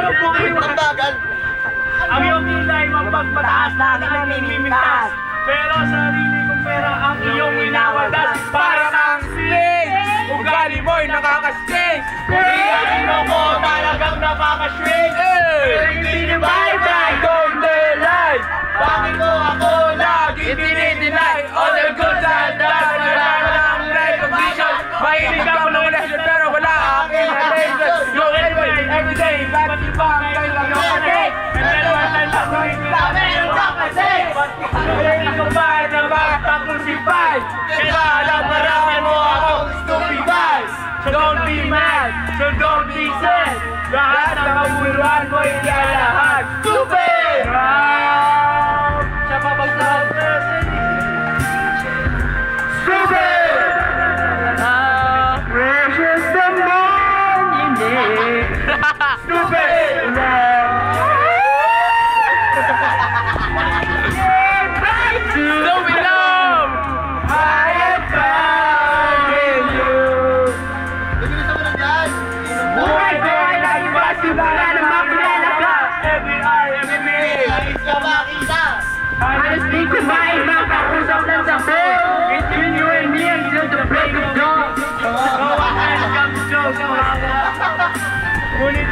Walang bukid. Ang bagal. Ang iyong kilay mapagmataas, lagi namimintas. Pero sarili kong pera ang iyong inawadas. Para kang sling, ugali mo'y nakakasting. Pilihanino mo talagang nakakashrink. Pero hindi ni bye-bye, don't delay. Bakit mo ako lagi dinideny? All the good and bad, wala lang recognition. Mahilig ako ng lesson pero wala aking attention. Go anyway, everyday, ba't iba ang kailang yung kasi? And then one time lang ko ikita, meron ka kasi. Hindi ko ba na makapag-crucify? Kaya alam marami mo akong stupefy. So don't be mad, so don't be sad. Lahat ng kabuluhan mo ilalahat. Stupid! Siya pa pagsahat person. Stupid! Precious the morning. Stupid! Stupid love! I am found in you. Nagilisa mo na dyan. Buhay ko ay nagibas yung mga na makilala ka. Every hour, every minute. Nais ka makita. Halos di ko makausap lang sa phone. Between you and me until the break of dawn. No one has come to show sa mga. Ngunit,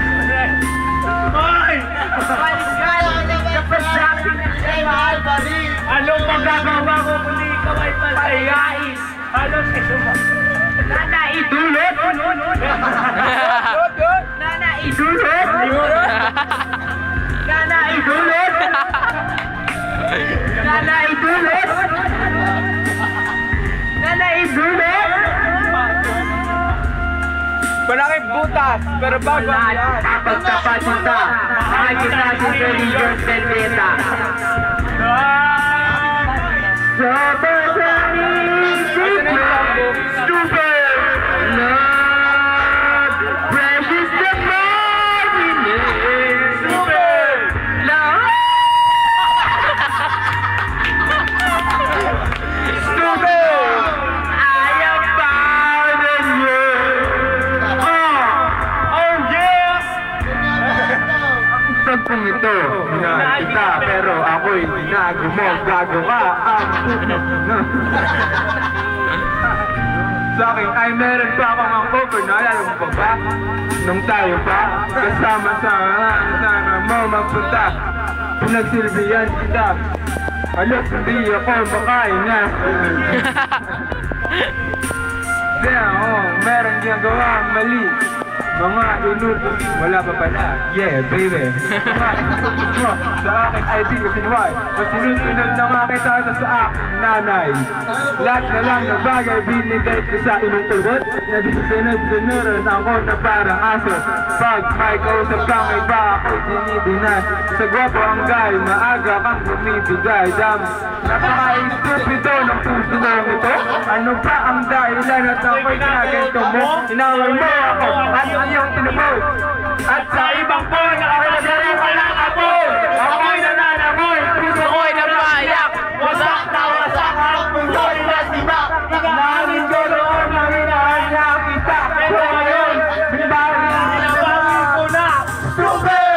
Hoy! Anong magagawa ko kung ikaw ay palayain? Halos Nana idulot! Nana idulot! Nana idulot! Nana idulot! Nana idulot! Malaking butas, pero bago ang lahat. Pagtapasunta, ay kita si Religious Vendetta. Sa basahin, stupid! Love, precious the morning. Stupid! Love, Stupid! I am found in you. Oh yes! Sampung ito, na kita, pero ako'y gago ka sa akin ay meron pa akong ang cover, naalala mo pa ba? Nung tayo pa, kasama sa sana mo magpunta, pinagsilbihan kita, alos hindi ako makain na. Kaya meron ginagawa ang mali. Mga inutos, wala pa pala. Yeah, baby. Sa akin ay di ko sinuway. Masinusunod na makita sa aking nanay. Lahat na lang na bagay binigay ko sa inyong tugot. Nagsisunod-sunuran ako na parang aso. Pag may kausap kang iba ako'y dinidinay. Sa gwapo ang guy, maaga kang bumibigay. Dami, napaka-stupido ng puso ng ito. Ano ba ang dahilan at ako'y ginaganto mo? Inaway mo ako at iyong tinubog. At sa ibang po, nakakasari ka lang ako. Ako'y nananamoy, puso ko'y napayak. Wasak na wasak ang puso'y nasibak. Nangin ko noon na minahal na kita. Pero ngayon, binabalik ko na. Stupid!